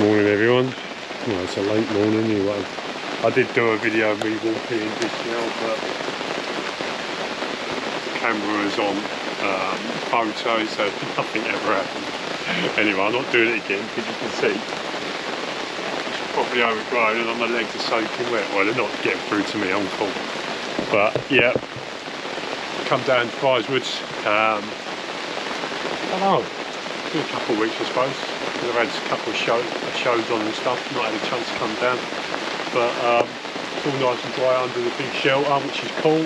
Morning everyone. Well, it's a late morning anyway. I did do a video of me walking in this now, but the camera was on photo, so nothing ever happened. Anyway, I'm not doing it again because you can see it's probably overgrown and my legs are soaking wet. Well, they're not getting through to me, I'm cool. But yeah, come down to Friars. I don't know, it's been a couple of weeks I suppose. I've had a couple of shows on and stuff, not had a chance to come down, but it's all nice and dry under the big shelter, which is cool.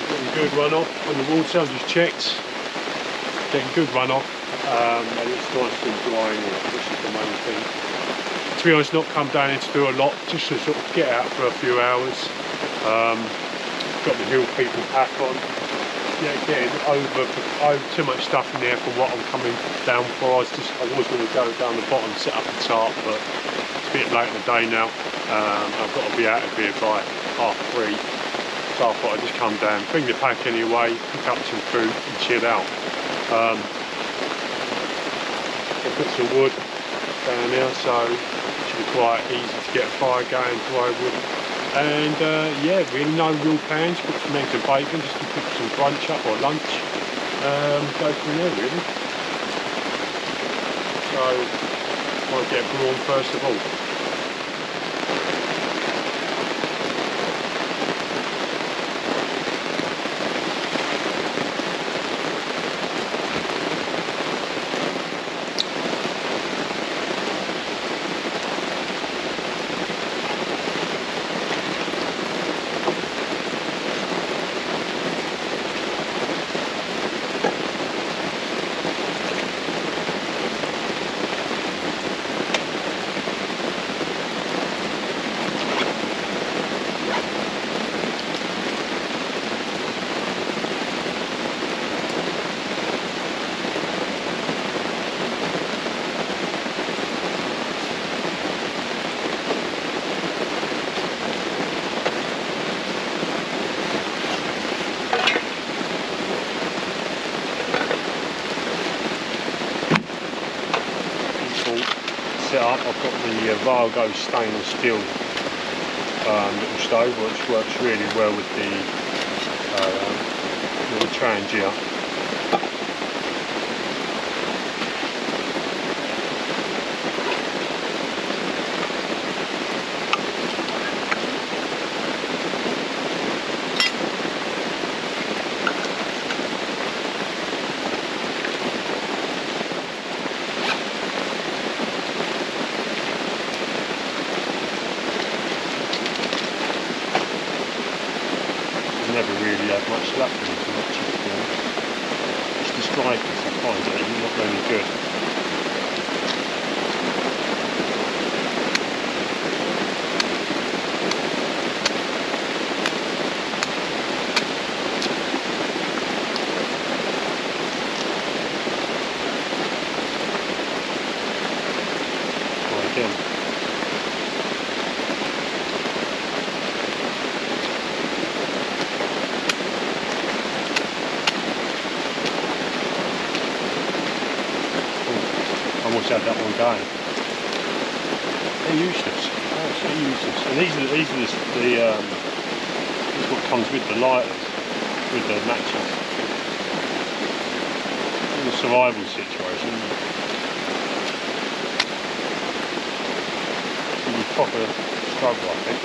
Getting good runoff on the water, I've just checked. Getting good runoff, and it's nice and dry, which is the main thing. To be honest, not come down here to do a lot, just to sort of get out for a few hours. Got the hill people pack on. Yeah, getting over too much stuff in there for what I'm coming down for. I was going to go down the bottom, set up a tarp, but it's a bit late in the day now. I've got to be out of here by 3:30, so I thought I'd just come down, bring the pack anyway, pick up some food and chill out. I put some wood down here, so it should be quite easy to get a fire going, dry wood. And yeah, really no real plans. Cook some eggs and bacon just to cook some brunch up or lunch. Go from there really. So might get a brew on first of all. Set up, I've got the Vargo stainless steel little stove, which works really well with the little Trangia. Never really had much luck with it, much to be honest. It's the strikers I find that are not very good. Try again. I almost had that one going. They're useless. Absolutely useless. And these are this is what comes with the lighters, with the matches. In a survival situation, it's a proper struggle, I think.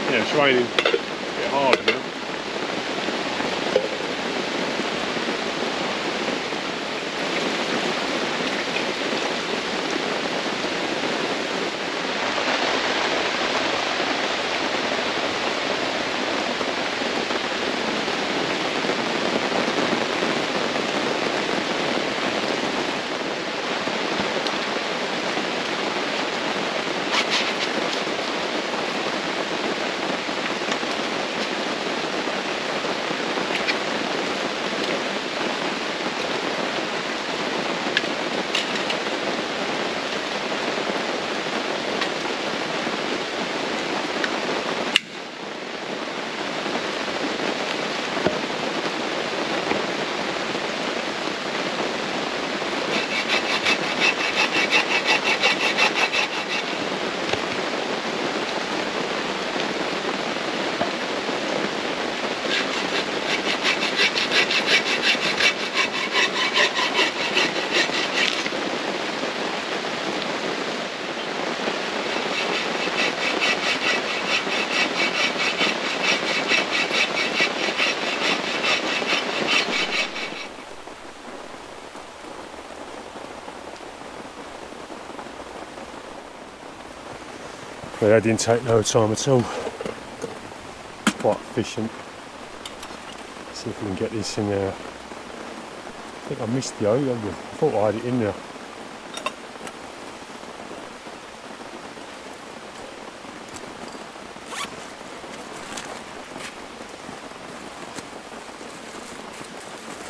Yeah, it's raining. Hard now. But that didn't take no time at all. Quite efficient. Let's see if we can get this in there. I think I missed the O. I thought I had it in there.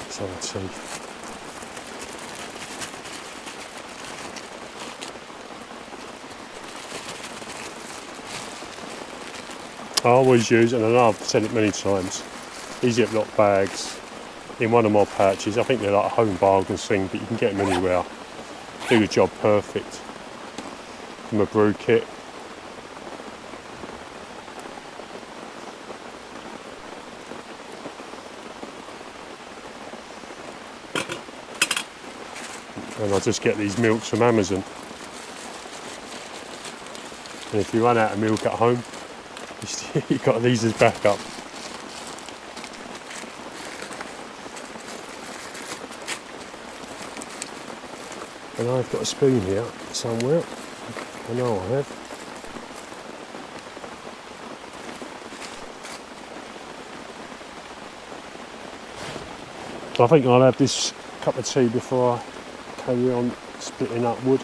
So let's see. I always use, and I know I've said it many times, these Ziploc bags in one of my pouches. I think they're like a home bargains thing, but you can get them anywhere. Do the job perfect. From a brew kit. And I just get these milks from Amazon. And if you run out of milk at home, you've got these as backup. And I've got a spoon here somewhere. I know I have. I think I'll have this cup of tea before I carry on splitting up wood.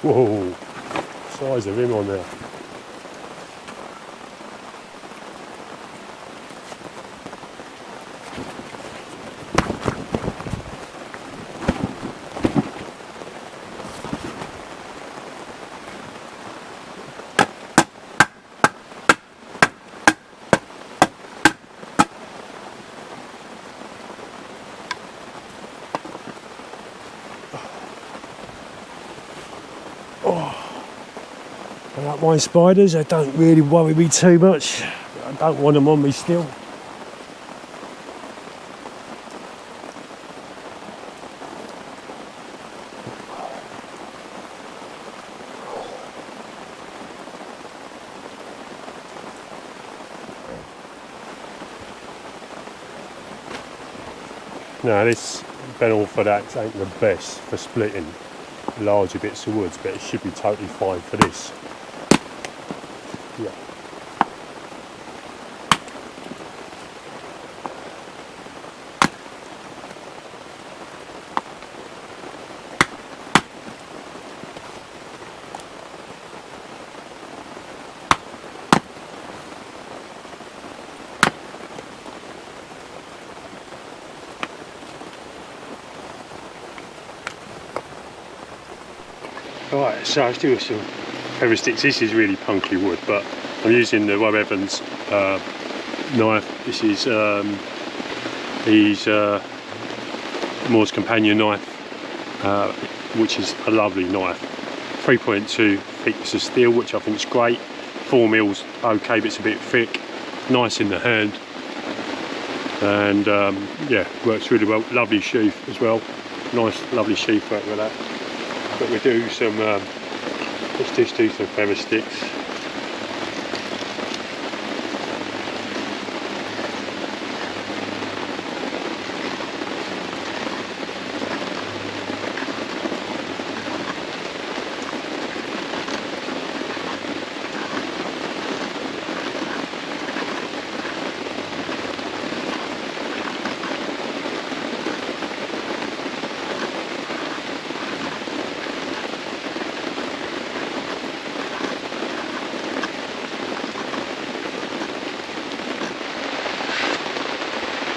Whoa, size of him on there. I like my spiders, they don't really worry me too much. I don't want them on me still. Now this bell for that ain't the best for splitting larger bits of woods, but it should be totally fine for this. Yeah. Right, so I still some pepper sticks. This is really punky wood, but I'm using the Rob Evans knife. This is Moore's Companion knife, which is a lovely knife. 3.2 thickness of steel, which I think is great. 4 mils, okay, but it's a bit thick. Nice in the hand, and yeah, works really well. Lovely sheath as well. Nice, lovely sheath work with that. But we do some, let's just do some feather sticks.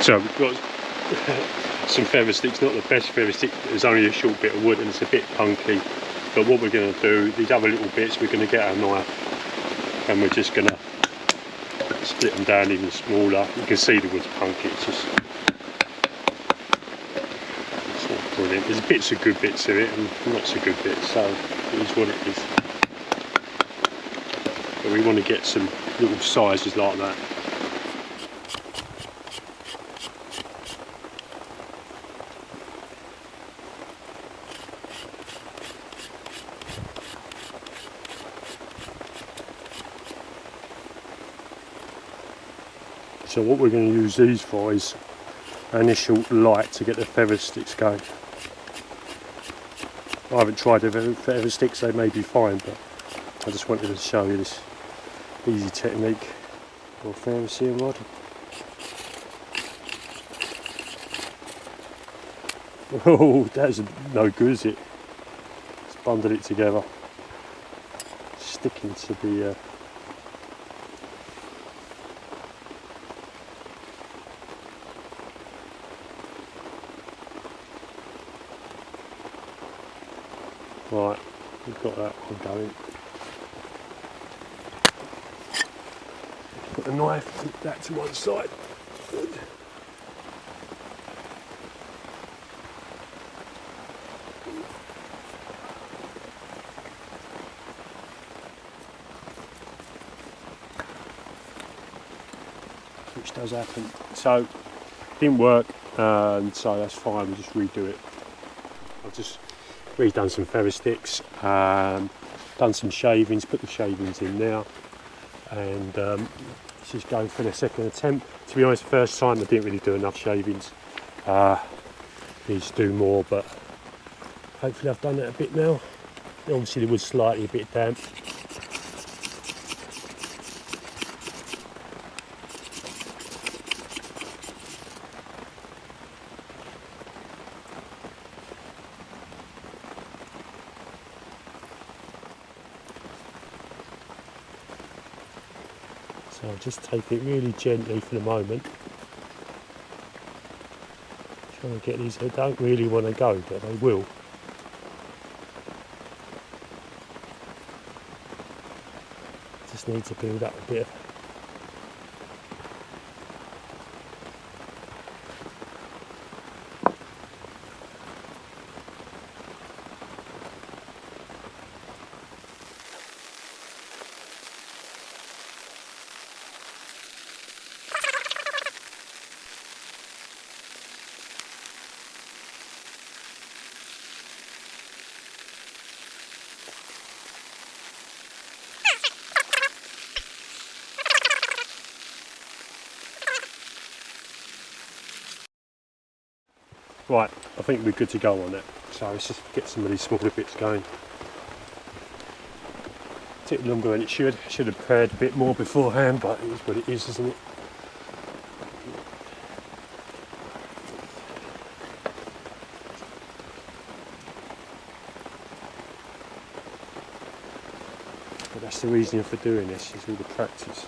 So we've got some feather sticks, not the best feather stick, there's only a short bit of wood and it's a bit punky. But what we're going to do, these other little bits, we're going to get our knife and we're just going to split them down even smaller. You can see the wood's punky, it's not brilliant. There's bits of good bits of it and not so good bits, so it is what it is. But we want to get some little sizes like that. So what we're going to use these for is an initial light to get the feather sticks going. I haven't tried the feather sticks, they may be fine, but I just wanted to show you this easy technique for feather seal rod. Oh, that's no good, is it? It's bundled it together, sticking to the right, we've got that one going. Put the knife, put that to one side. Good. Which does happen. So, didn't work, and so that's fine, we'll just redo it. I've just redone some feather sticks, done some shavings, put the shavings in now, and just going for the second attempt. To be honest, first time I didn't really do enough shavings. Need to do more, but hopefully I've done that a bit now. Obviously the wood's slightly a bit damp. So I'll just take it really gently for the moment. Trying to get these, they don't really want to go, but they will. Just need to build up a bit of right, I think we're good to go on that. So let's just get some of these smaller bits going. Took longer than it should. Should have prepared a bit more beforehand, but it is what it is, isn't it? But that's the reason for doing this, is all the practice.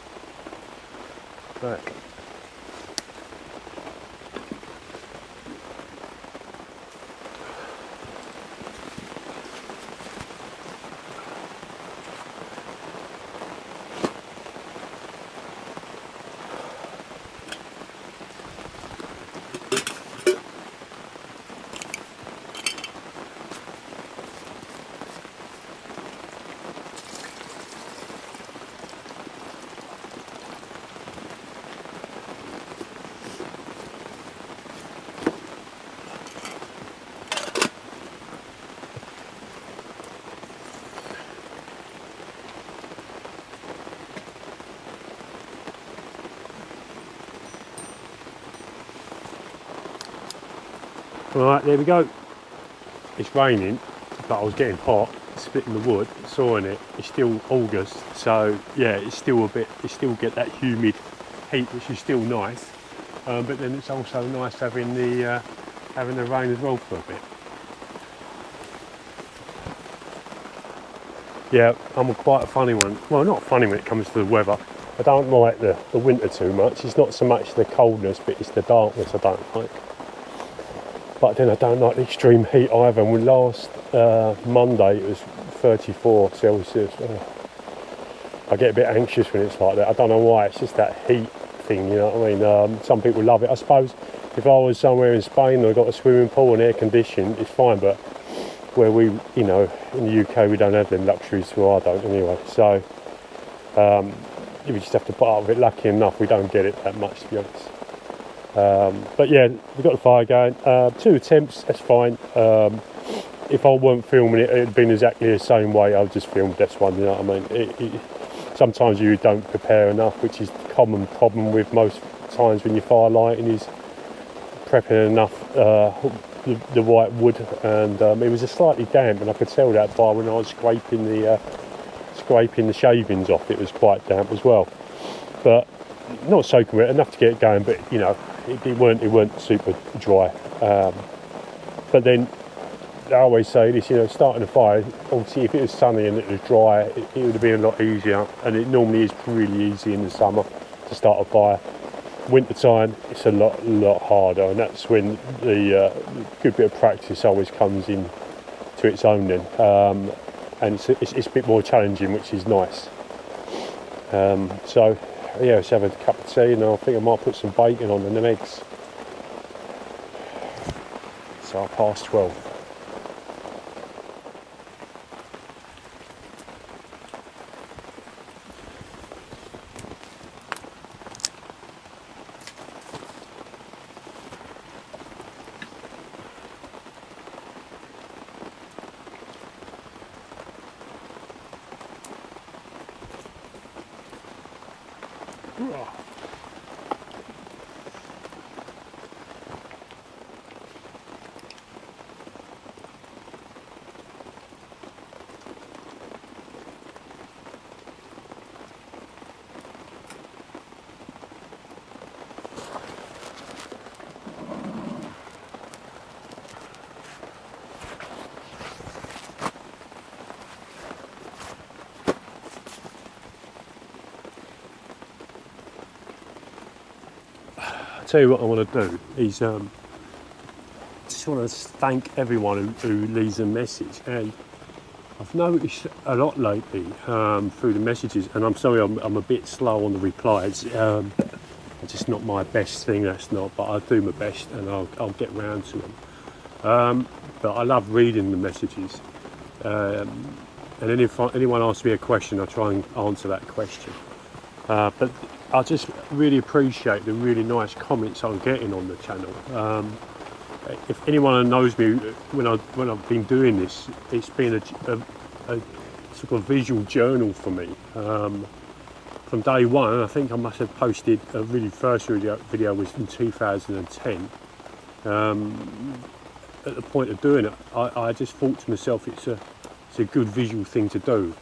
Right. Right, there we go. It's raining, but I was getting hot, splitting the wood, sawing it. It's still August, so yeah, it's still a bit, you still get that humid heat, which is still nice. But then it's also nice having the rain as well for a bit. Yeah, I'm quite a funny one. Well, not funny when it comes to the weather. I don't like the winter too much. It's not so much the coldness, but it's the darkness I don't like. But then I don't like the extreme heat either. And last Monday it was 34 Celsius. I get a bit anxious when it's like that. I don't know why, it's just that heat thing, you know what I mean? Some people love it. I suppose if I was somewhere in Spain and I got a swimming pool and air conditioned, it's fine, but where we, you know, in the UK we don't have them luxuries, well I don't anyway. So we just have to put up with it. Lucky enough we don't get it that much, to be honest. But yeah, we've got the fire going. 2 attempts, that's fine. If I weren't filming it, it'd been exactly the same way. I've just filmed this one, you know what I mean? Sometimes you don't prepare enough, which is the common problem with most times when your fire lighting is prepping enough the right wood, and it was a slightly damp, and I could tell that by when I was scraping the shavings off. It was quite damp as well, but not soaking wet enough to get it going. But you know, it weren't super dry. But then I always say this, you know, starting a fire, obviously if it was sunny and it was dry, it would have been a lot easier, and it normally is really easy in the summer to start a fire. Winter time, it's a lot harder, and that's when the good bit of practice always comes in to its own then, and it's a bit more challenging, which is nice. So yeah, let's have a cup of tea, and I think I might put some bacon on and then eggs. So 12:30. Tell you what I want to do is just want to thank everyone who leaves a message, and I've noticed a lot lately through the messages, and I'm sorry I'm a bit slow on the replies. It's just not my best thing, that's not, but I'll do my best and I'll get round to them. But I love reading the messages, and then if anyone asks me a question, I try and answer that question. But I just really appreciate the really nice comments I'm getting on the channel. If anyone knows me, when I've been doing this, it's been a sort of visual journal for me. From day one, I think I must have posted a really first video was in 2010. At the point of doing it, I just thought to myself, it's a good visual thing to do.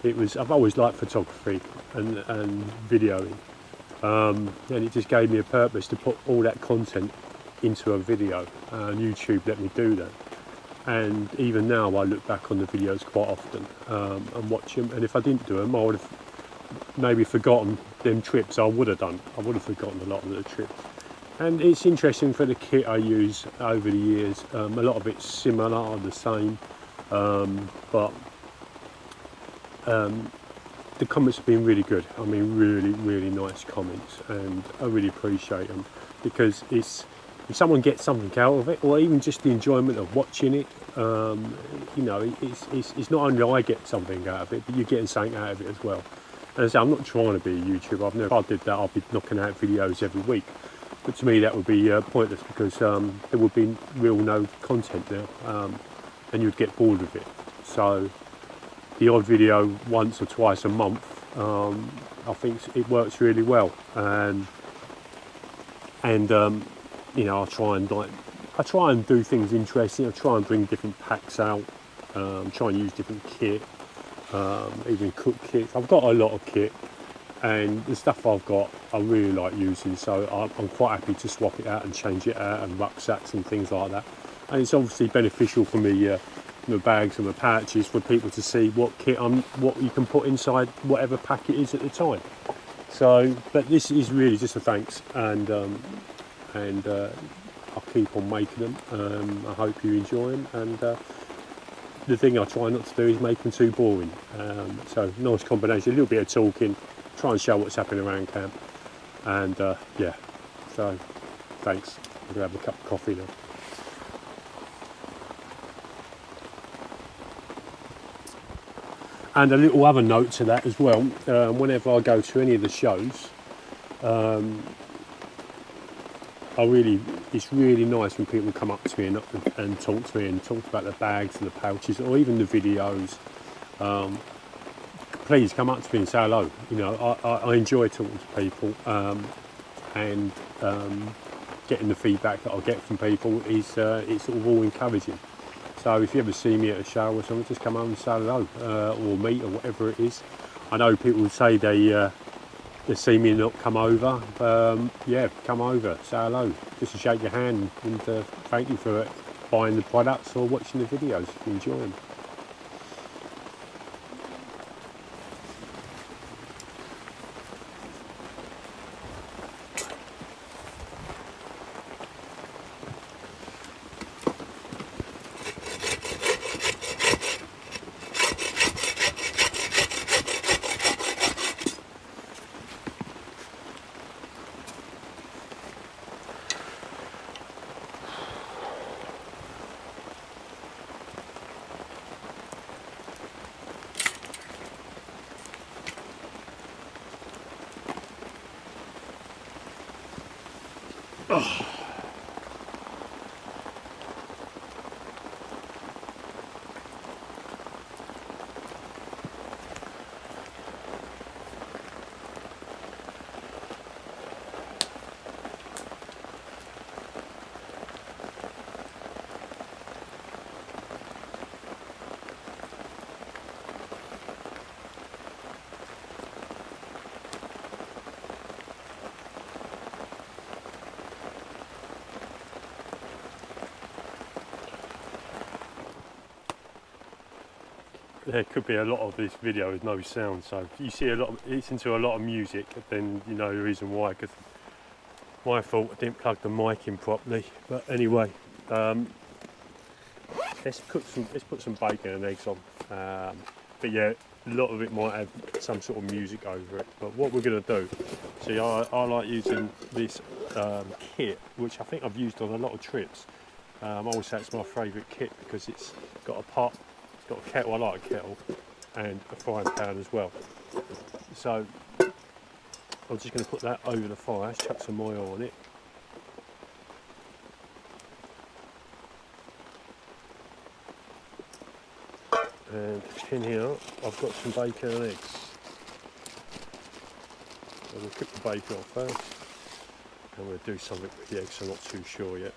I've always liked photography and videoing, and it just gave me a purpose to put all that content into a video, and YouTube let me do that. And even now I look back on the videos quite often and watch them, and if I didn't do them I would have maybe forgotten them trips I would have done. I would have forgotten a lot of the trips. And it's interesting for the kit I use over the years. A lot of it's similar or the same, but the comments have been really good. I mean, really nice comments, and I really appreciate them, because if someone gets something out of it, or even just the enjoyment of watching it, it's not only I get something out of it, but you're getting something out of it as well. And so I'm not trying to be a YouTuber. If I did that, I'd be knocking out videos every week. But to me, that would be pointless, because there would be no content now, and you'd get bored of it. So the odd video once or twice a month, I think it works really well. And I try and do things interesting. I try and bring different packs out, try and use different kit, even cook kits. I've got a lot of kit, and the stuff I've got I really like using, so I'm quite happy to swap it out and change it out, and rucksacks and things like that. And it's obviously beneficial for me, my bags and my pouches, for people to see what you can put inside whatever pack it is at the time. So, but this is really just a thanks, and I'll keep on making them. I hope you enjoy them, and the thing I try not to do is make them too boring. So nice combination, a little bit of talking, try and show what's happening around camp, and yeah, so thanks. I'm going to have a cup of coffee now. And a little other note to that as well, whenever I go to any of the shows, it's really nice when people come up to me and talk to me and talk about the bags and the pouches, or even the videos. Please come up to me and say hello. I enjoy talking to people. and getting the feedback that I get from people is it's sort of all encouraging. So if you ever see me at a show or something, just come over and say hello, or meet, or whatever it is. I know people would say they see me and not come over. Yeah, come over, say hello, just to shake your hand and thank you for buying the products or watching the videos if you enjoy them. Oh. There could be a lot of this video with no sound, so if you see listen to a lot of music, then you know the reason why, because my fault, I didn't plug the mic in properly. But anyway, let's put some bacon and eggs on. But yeah, a lot of it might have some sort of music over it. But what we're going to do, see, I like using this kit, which I think I've used on a lot of trips. I always say it's my favourite kit because it's got a pot. It's got a kettle, I like a kettle, and a frying pan as well. So I'm just going to put that over the fire, chuck some oil on it. And in here I've got some bacon and eggs. So we'll cook the bacon off first, and we'll do something with the eggs, I'm not too sure yet.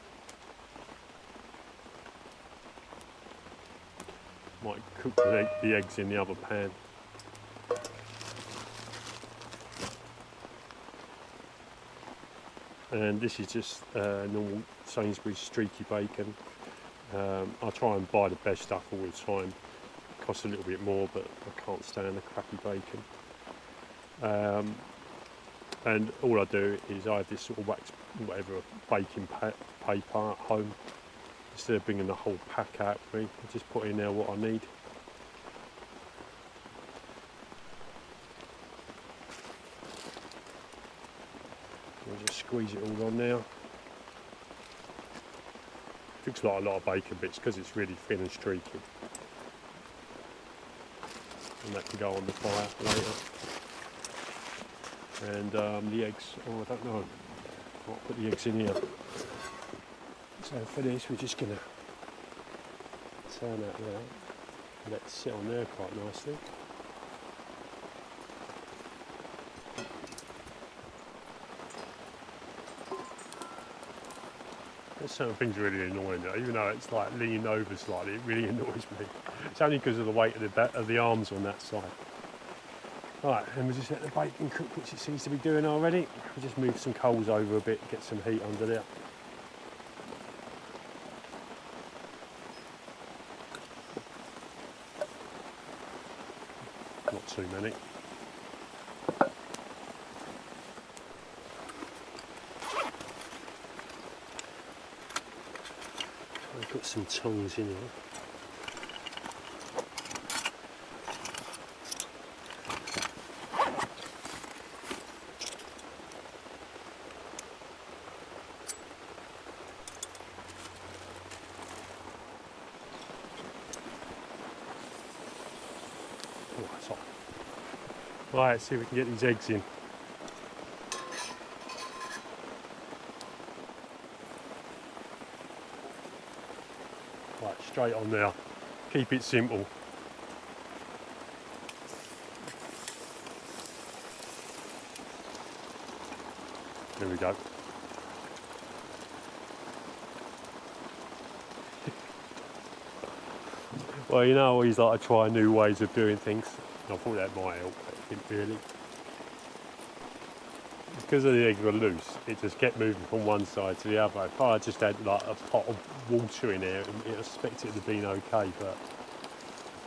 Might cook the eggs in the other pan. And this is just normal Sainsbury's streaky bacon. I try and buy the best stuff all the time. It costs a little bit more, but I can't stand the crappy bacon. And all I do is I have this sort of baking paper at home. Instead of bringing the whole pack out with me, I just put in there what I need. We'll just squeeze it all on now. Looks like a lot of bacon bits because it's really thin and streaky. And that can go on the fire later. And the eggs, oh I don't know, I'll put the eggs in here. So for this we're just going to turn that there and let it sit on there quite nicely. There's certain things really annoying though, even though it's like leaning over slightly, it really annoys me. It's only because of the weight of the arms on that side. Right, and we'll just let the bacon cook, which it seems to be doing already. We'll just move some coals over a bit, get some heat under there. Not too many. I've got some tongs in here. Right, let's see if we can get these eggs in. Right, straight on now. Keep it simple. Here we go. Well, you know, I always like to try new ways of doing things. I thought that might help, but it didn't really. Because the eggs were loose, it just kept moving from one side to the other. If I just had like a pot of water in there, I expect it to have been okay, but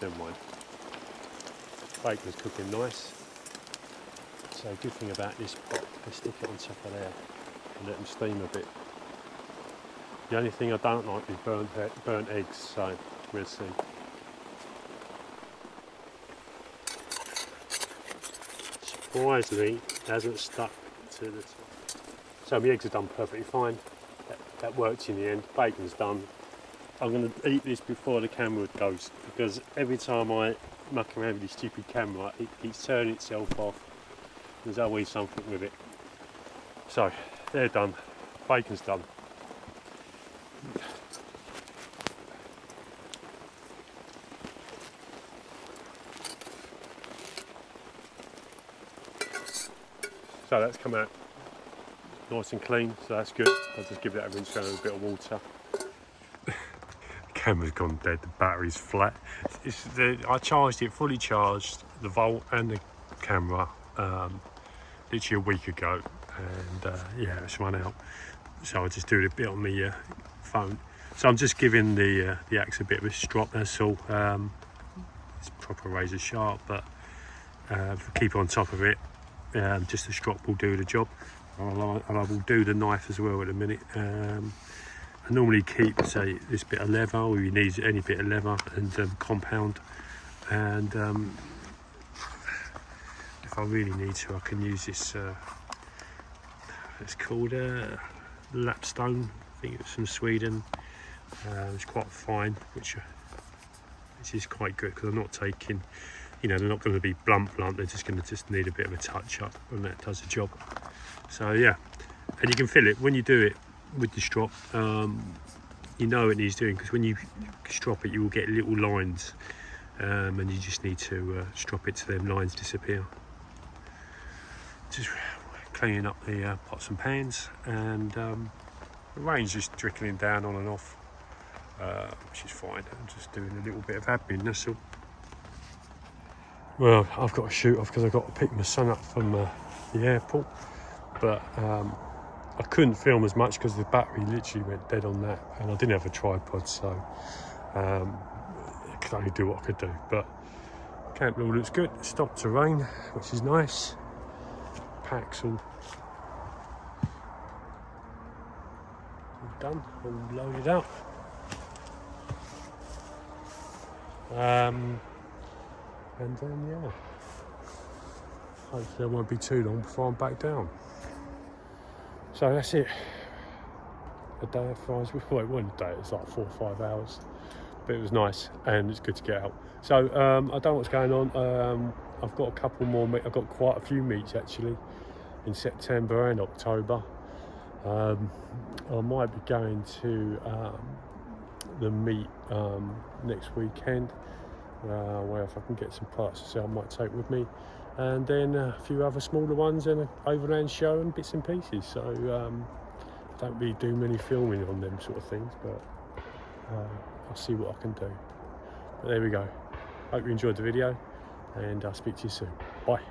never mind. Bacon's cooking nice. So good thing about this pot, I stick it on top of there and let them steam a bit. The only thing I don't like is burnt eggs, so we'll see. Surprisingly, it hasn't stuck to the top. So my eggs are done perfectly fine. That worked in the end. Bacon's done. I'm going to eat this before the camera goes, because every time I muck around with this stupid camera, it keeps turning itself off. There's always something with it. So they're done. Bacon's done. So that's come out nice and clean, so that's good. I'll just give that a rinse down with a bit of water. The camera's gone dead, the battery's flat. I charged it fully charged, the Volt and the camera, literally a week ago, and yeah, it's run out. So I'll just do it a bit on the phone. So I'm just giving the axe a bit of a strop, that's all. It's proper razor sharp, but keep on top of it. Just the strop will do the job. And I will do the knife as well in a minute. I normally keep, say, this bit of leather, or you need any bit of leather and compound. And if I really need to, I can use this. It's called lapstone. I think it's from Sweden. It's quite fine, which is quite good because I'm not taking. You know, they're not going to be blunt, they're just going to need a bit of a touch up, and that does the job. So yeah, and you can feel it when you do it with the strop. You know it needs doing, because when you strop it you will get little lines, and you just need to strop it to them lines disappear. Just cleaning up the pots and pans, and the rain's just trickling down on and off, which is fine. I'm just doing a little bit of admin, that's all. Well, I've got to shoot off because I've got to pick my son up from the airport, but I couldn't film as much because the battery literally went dead on that, and I didn't have a tripod, so I could only do what I could do. But camp all looks good. It stopped to rain, which is nice. Packs all done, all loaded up. And then yeah, hopefully it won't be too long before I'm back down. So that's it. A day at Friars. Well, it wasn't a day, it was like 4 or 5 hours, but it was nice and it's good to get out. So I don't know what's going on. I've got a couple more meets. I've got quite a few meets actually in September and October. I might be going to the meet next weekend. Where if I can get some parts to sell, I might take with me, and then a few other smaller ones and an overland show and bits and pieces. So I don't really do many filming on them sort of things, but I'll see what I can do. But there we go. Hope you enjoyed the video, and I'll speak to you soon. Bye.